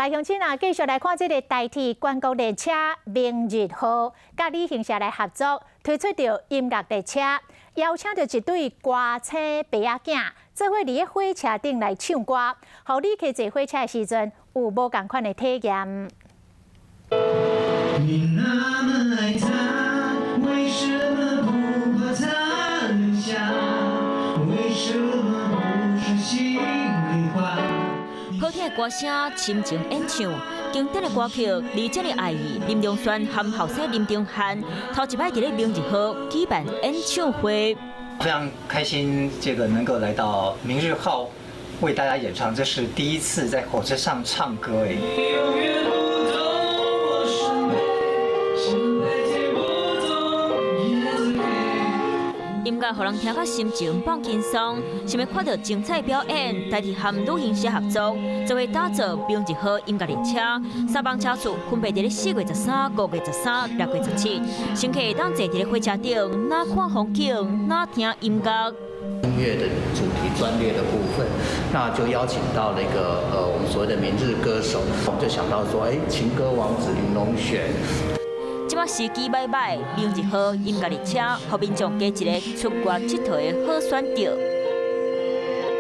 来，乡亲啊，继续来看这个代替观光列车明日号，甲旅行社来合作推出着音乐列车，邀请着一对歌星爸仔囝，做伙伫个火车顶来唱歌，互旅客坐火车的时阵有无同款的体验。你那么爱他，为什么不把他留下？为什么不说心里话？好听的歌声，深情演唱，经典的歌曲，李健的爱意，林中轩和后生林中汉头一摆伫咧明日号举办演唱会。非常开心，能够来到明日号为大家演唱，这是第一次在火车上唱歌哎。音乐互人听较心情放轻松，想要看到精彩表演，代替和旅行社合作，就会打造明日号音乐列车。三班车次分别伫咧4月13、5月13、6月17，乘客会当坐伫咧火车顶，哪看风景，哪听音乐。音乐的主题专列的部分，那就邀请到了一个我们所谓的明日歌手，我们就想到说，情歌王子林隆璇。即马时机摆摆，明日号音乐列车，互民众加一个出国佚佗的好选择。